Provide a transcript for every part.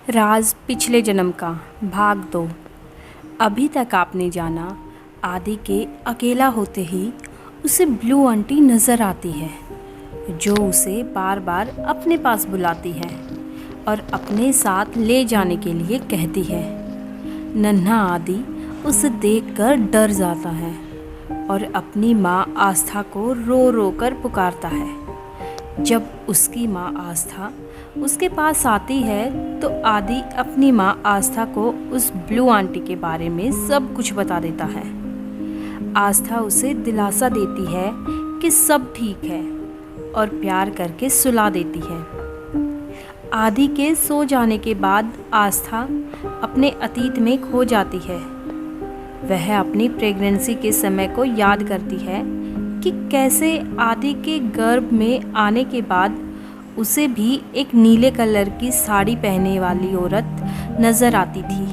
राज पिछले जन्म का भाग 2। अभी तक आपने जाना, आदि के अकेला होते ही उसे ब्लू आंटी नज़र आती है, जो उसे बार बार अपने पास बुलाती है और अपने साथ ले जाने के लिए कहती है। नन्हा आदि उसे देखकर डर जाता है और अपनी माँ आस्था को रो रो कर पुकारता है। जब उसकी माँ आस्था उसके पास आती है तो आदि अपनी माँ आस्था को उस ब्लू आंटी के बारे में सब कुछ बता देता है। आस्था उसे दिलासा देती है कि सब ठीक है और प्यार करके सुला देती है। आदि के सो जाने के बाद आस्था अपने अतीत में खो जाती है। वह अपनी प्रेगनेंसी के समय को याद करती है कि कैसे आदि के गर्भ में आने के बाद उसे भी एक नीले कलर की साड़ी पहने वाली औरत नज़र आती थी,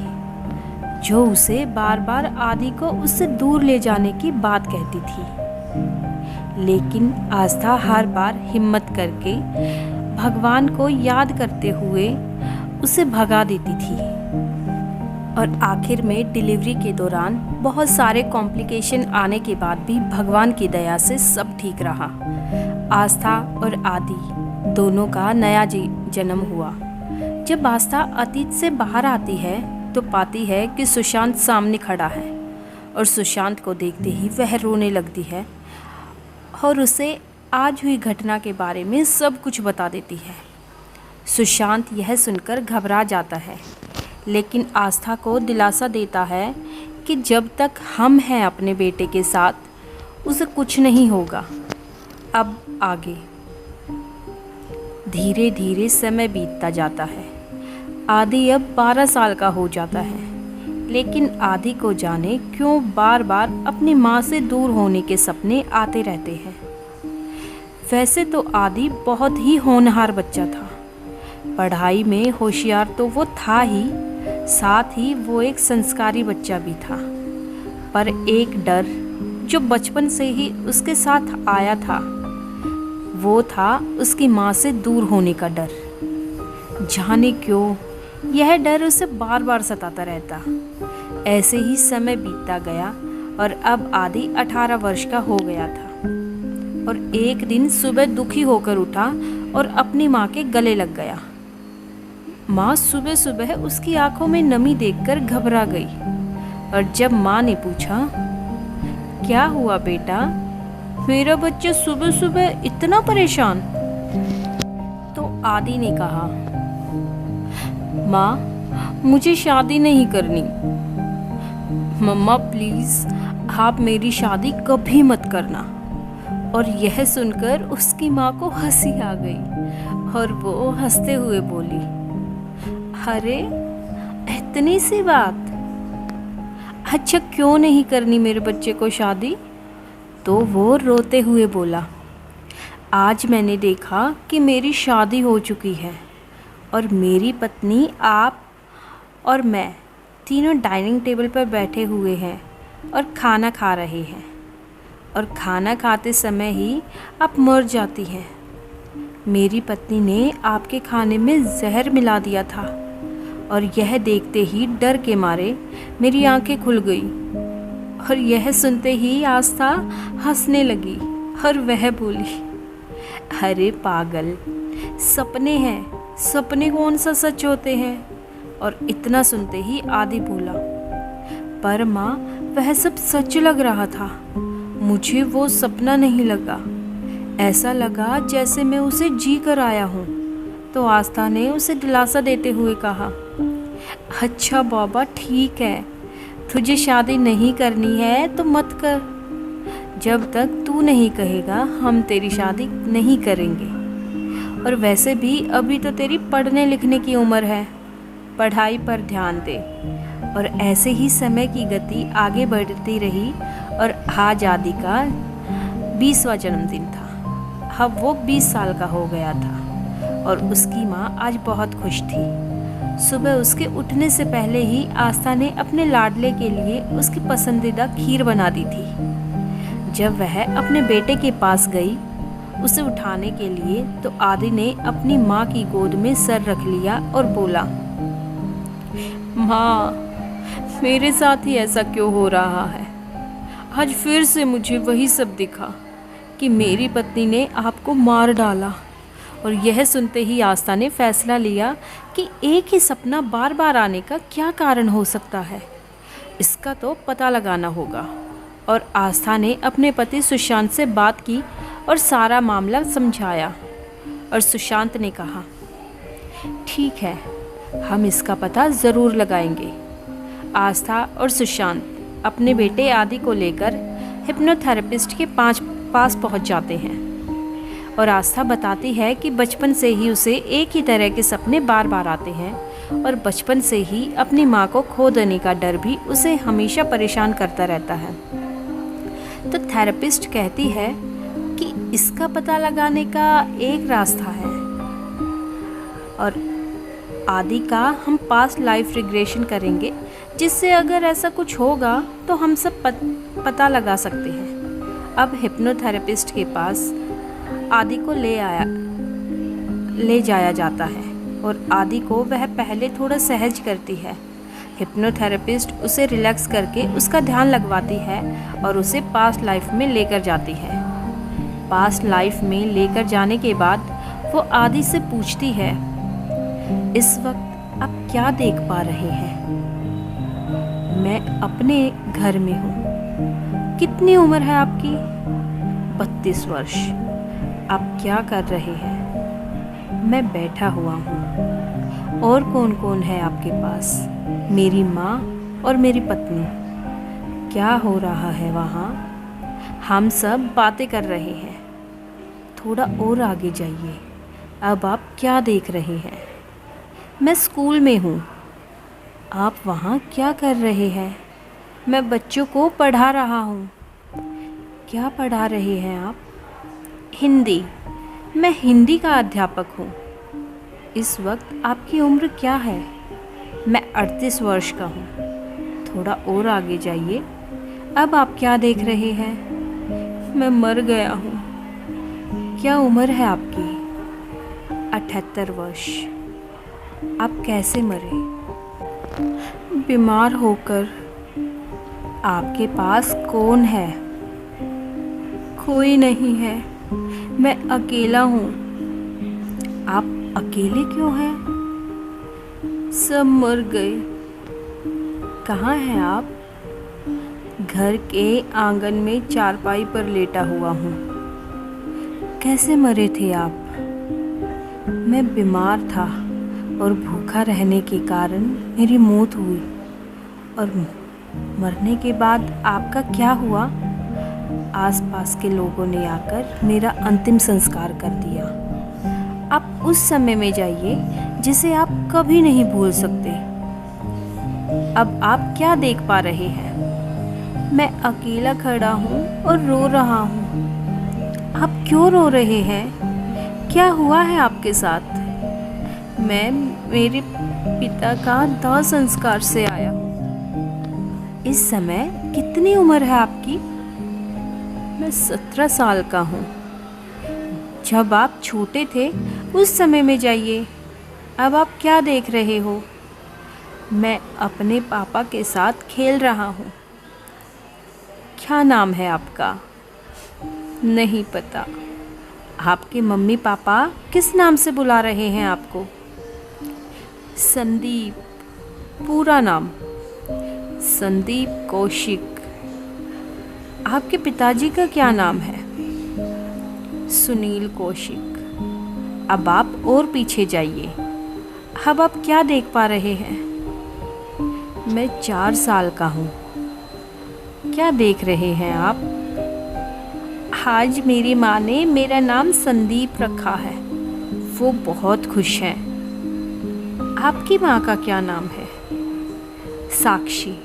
जो उसे बार बार आदि को उससे दूर ले जाने की बात कहती थी। लेकिन आस्था हर बार हिम्मत करके भगवान को याद करते हुए उसे भगा देती थी। और आखिर में डिलीवरी के दौरान बहुत सारे कॉम्प्लिकेशन आने के बाद भी भगवान की दया से सब ठीक रहा। आस्था और आदि दोनों का नया जन्म हुआ। जब आस्था अतीत से बाहर आती है तो पाती है कि सुशांत सामने खड़ा है और सुशांत को देखते ही वह रोने लगती है और उसे आज हुई घटना के बारे में सब कुछ बता देती है। सुशांत यह सुनकर घबरा जाता है, लेकिन आस्था को दिलासा देता है कि जब तक हम हैं अपने बेटे के साथ उसे कुछ नहीं होगा। अब आगे धीरे धीरे समय बीतता जाता है। आदि अब 12 साल का हो जाता है, लेकिन आदि को जाने क्यों बार बार अपनी माँ से दूर होने के सपने आते रहते हैं। वैसे तो आदि बहुत ही होनहार बच्चा था। पढ़ाई में होशियार तो वो था ही, साथ ही वो एक संस्कारी बच्चा भी था। पर एक डर जो बचपन से ही उसके साथ आया था, वो था उसकी माँ से दूर होने का डर। जाने क्यों यह डर उसे बार बार सताता रहता। ऐसे ही समय बीतता गया और अब आदि 18 वर्ष का हो गया था और एक दिन सुबह दुखी होकर उठा और अपनी माँ के गले लग गया। माँ सुबह सुबह उसकी आंखों में नमी देखकर घबरा गई और जब माँ ने पूछा, क्या हुआ बेटा, मेरा बच्चा सुबह सुबह इतना परेशान? तो आदि ने कहा, माँ मुझे शादी नहीं करनी। मम्मा प्लीज़ आप मेरी शादी कभी मत करना। और यह सुनकर उसकी माँ को हंसी आ गई और वो हंसते हुए बोली, अरे इतनी सी बात, अच्छा क्यों नहीं करनी मेरे बच्चे को शादी? तो वो रोते हुए बोला, आज मैंने देखा कि मेरी शादी हो चुकी है और मेरी पत्नी, आप और मैं तीनों डाइनिंग टेबल पर बैठे हुए हैं और खाना खा रहे हैं और खाना खाते समय ही आप मर जाती हैं। मेरी पत्नी ने आपके खाने में जहर मिला दिया था और यह देखते ही डर के मारे मेरी आंखें खुल गई। और यह सुनते ही आस्था हंसने लगी और वह बोली, अरे पागल, सपने हैं, सपने कौन सा सच होते हैं? और इतना सुनते ही आदि बोला, पर माँ वह सब सच लग रहा था, मुझे वो सपना नहीं लगा, ऐसा लगा जैसे मैं उसे जी कर आया हूँ। तो आस्था ने उसे दिलासा देते हुए कहा, अच्छा बाबा ठीक है, तुझे शादी नहीं करनी है तो मत कर। जब तक तू नहीं कहेगा हम तेरी शादी नहीं करेंगे। और वैसे भी अभी तो तेरी पढ़ने लिखने की उम्र है, पढ़ाई पर ध्यान दे। और ऐसे ही समय की गति आगे बढ़ती रही और आज आदि का 20वां जन्मदिन था। अब वो 20 साल का हो गया था और उसकी माँ आज बहुत खुश थी। सुबह उसके उठने से पहले ही आस्था ने अपने लाडले के लिए उसकी पसंदीदा खीर बना दी थी। जब वह अपने बेटे के पास गई उसे उठाने के लिए तो आदि ने अपनी माँ की गोद में सर रख लिया और बोला, माँ, मेरे साथ ही ऐसा क्यों हो रहा है? आज फिर से मुझे वही सब दिखा कि मेरी पत्नी ने आपको मार डाला। और यह सुनते ही आस्था ने फैसला लिया कि एक ही सपना बार बार आने का क्या कारण हो सकता है, इसका तो पता लगाना होगा। और आस्था ने अपने पति सुशांत से बात की और सारा मामला समझाया। और सुशांत ने कहा, ठीक है, हम इसका पता ज़रूर लगाएंगे। आस्था और सुशांत अपने बेटे आदि को लेकर हिप्नोथेरेपिस्ट के पास पहुंच जाते हैं। और आस्था बताती है कि बचपन से ही उसे एक ही तरह के सपने बार बार आते हैं और बचपन से ही अपनी माँ को खो देने का डर भी उसे हमेशा परेशान करता रहता है। तो थेरेपिस्ट कहती है कि इसका पता लगाने का एक रास्ता है और आदि का हम पास्ट लाइफ रिग्रेशन करेंगे, जिससे अगर ऐसा कुछ होगा तो हम सब पता लगा सकते हैं। अब हिप्नोथेरेपिस्ट के पास आदि को ले जाया जाता है और आदि को वह पहले थोड़ा सहज करती है। हिप्नोथेरेपिस्ट उसे रिलैक्स करके उसका ध्यान लगवाती है और उसे पास्ट लाइफ में लेकर जाती है। पास्ट लाइफ में लेकर जाने के बाद वो आदि से पूछती है, इस वक्त आप क्या देख पा रहे हैं? मैं अपने घर में हूँ। कितनी उम्र है आपकी? 32 वर्ष। आप क्या कर रहे हैं? मैं बैठा हुआ हूँ। और कौन कौन है आपके पास? मेरी माँ और मेरी पत्नी। क्या हो रहा है वहाँ? हम सब बातें कर रहे हैं। थोड़ा और आगे जाइए। अब आप क्या देख रहे हैं? मैं स्कूल में हूँ। आप वहाँ क्या कर रहे हैं? मैं बच्चों को पढ़ा रहा हूँ। क्या पढ़ा रहे हैं आप? हिंदी। मैं हिंदी का अध्यापक हूँ। इस वक्त आपकी उम्र क्या है? मैं 38 वर्ष का हूँ। थोड़ा और आगे जाइए। अब आप क्या देख रहे हैं? मैं मर गया हूँ। क्या उम्र है आपकी? 78 वर्ष। आप कैसे मरे? बीमार होकर। आपके पास कौन है? कोई नहीं है। मैं अकेला हूँ। आप अकेले क्यों हैं? सब मर गए। कहाँ हैं आप? घर के आंगन में चारपाई पर लेटा हुआ हूँ। कैसे मरे थे आप? मैं बीमार था और भूखा रहने के कारण मेरी मौत हुई। और मरने के बाद आपका क्या हुआ? आसपास के लोगों ने आकर मेरा अंतिम संस्कार कर दिया। आप उस समय में जाइए जिसे आप कभी नहीं भूल सकते। अब आप क्या देख पा रहे हैं? मैं अकेला खड़ा हूँ और रो रहा हूँ। आप क्यों रो रहे हैं? क्या हुआ है आपके साथ? मैं मेरे पिता का दाह संस्कार से आया हूँ। इस समय कितनी उम्र है आपकी? मैं 17 साल का हूँ। जब आप छोटे थे उस समय में जाइए। अब आप क्या देख रहे हो? मैं अपने पापा के साथ खेल रहा हूँ। क्या नाम है आपका? नहीं पता। आपके मम्मी पापा किस नाम से बुला रहे हैं आपको? संदीप। पूरा नाम? संदीप कौशिक। आपके पिताजी का क्या नाम है? सुनील कौशिक। अब आप और पीछे जाइए। अब आप क्या देख पा रहे हैं? मैं 4 साल का हूँ। क्या देख रहे हैं आप? आज मेरी माँ ने मेरा नाम संदीप रखा है। वो बहुत खुश हैं। आपकी माँ का क्या नाम है? साक्षी।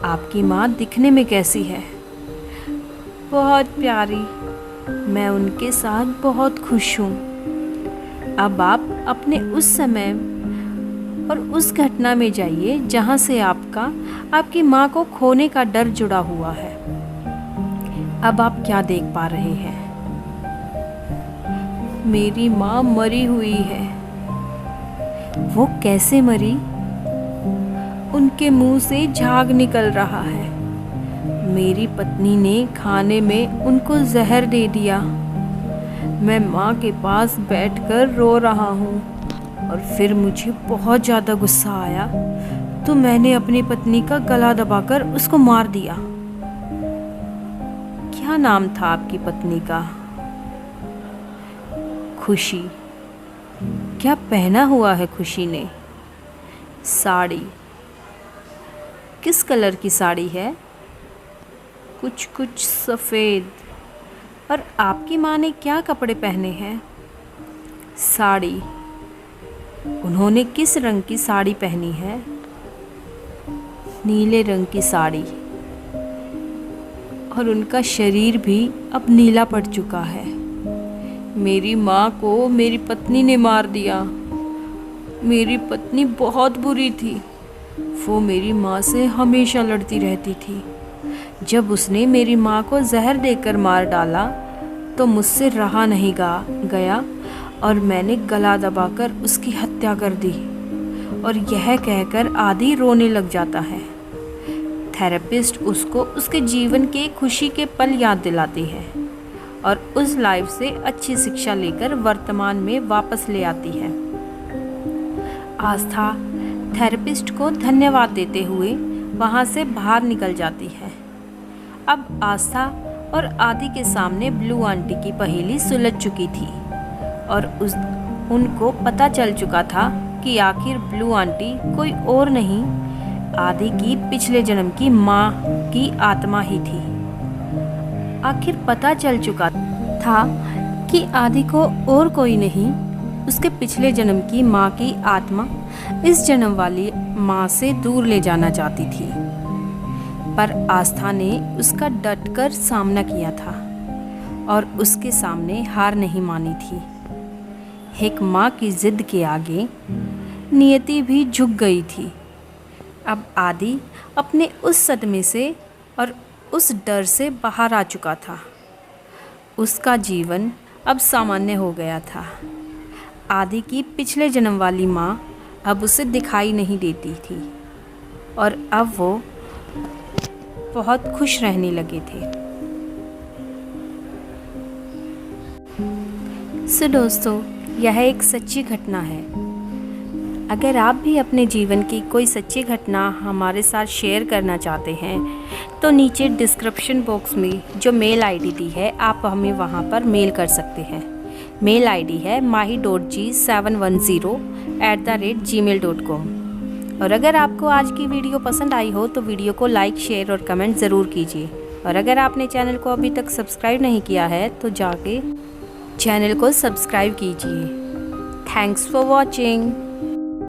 आपकी माँ दिखने में कैसी है? बहुत प्यारी। मैं उनके साथ बहुत खुश हूँ। अब आप अपने उस समय और उस घटना में जाइए जहाँ से आपकी माँ को खोने का डर जुड़ा हुआ है। अब आप क्या देख पा रहे हैं? मेरी माँ मरी हुई है। वो कैसे मरी? उनके मुंह से झाग निकल रहा है। मेरी पत्नी ने खाने में उनको जहर दे दिया। मैं माँ के पास बैठकर रो रहा हूँ और फिर मुझे बहुत ज़्यादा गुस्सा आया तो मैंने अपनी पत्नी का गला दबाकर उसको मार दिया। क्या नाम था आपकी पत्नी का? खुशी। क्या पहना हुआ है खुशी ने? साड़ी। किस कलर की साड़ी है? कुछ कुछ सफ़ेद। और आपकी माँ ने क्या कपड़े पहने हैं? साड़ी। उन्होंने किस रंग की साड़ी पहनी है? नीले रंग की साड़ी। और उनका शरीर भी अब नीला पड़ चुका है। मेरी माँ को मेरी पत्नी ने मार दिया। मेरी पत्नी बहुत बुरी थी। वो मेरी माँ से हमेशा लड़ती रहती थी। जब उसने मेरी माँ को जहर देकर मार डाला तो मुझसे रहा नहीं गया और मैंने गला दबाकर उसकी हत्या कर दी। और यह कहकर आदि रोने लग जाता है। थेरेपिस्ट उसको उसके जीवन के खुशी के पल याद दिलाती है और उस लाइफ से अच्छी शिक्षा लेकर वर्तमान में वापस ले आती है। आस्था थेरेपिस्ट को धन्यवाद देते हुए वहाँ से बाहर निकल जाती है। अब आस्था और आदि के सामने ब्लू आंटी की पहेली सुलझ चुकी थी और उनको पता चल चुका था कि आखिर ब्लू आंटी कोई और नहीं, आदि की पिछले जन्म की माँ की आत्मा ही थी। आखिर पता चल चुका था कि आदि को और कोई नहीं, उसके पिछले जन्म की माँ की आत्मा इस जन्म वाली माँ से दूर ले जाना चाहती थी। पर आस्था ने उसका डटकर सामना किया था और उसके सामने हार नहीं मानी थी। एक माँ की जिद के आगे नियति भी झुक गई थी। अब आदि अपने उस सदमे से और उस डर से बाहर आ चुका था। उसका जीवन अब सामान्य हो गया था। आदि की पिछले जन्म वाली माँ अब उसे दिखाई नहीं देती थी और अब वो बहुत खुश रहने लगे थे। सो दोस्तों, यह एक सच्ची घटना है। अगर आप भी अपने जीवन की कोई सच्ची घटना हमारे साथ शेयर करना चाहते हैं तो नीचे डिस्क्रिप्शन बॉक्स में जो मेल आईडी दी है आप हमें वहां पर मेल कर सकते हैं। मेल आईडी है mahi.g710@gmail.com। और अगर आपको आज की वीडियो पसंद आई हो तो वीडियो को लाइक, शेयर और कमेंट ज़रूर कीजिए। और अगर आपने चैनल को अभी तक सब्सक्राइब नहीं किया है तो जाके चैनल को सब्सक्राइब कीजिए। Thanks for watching.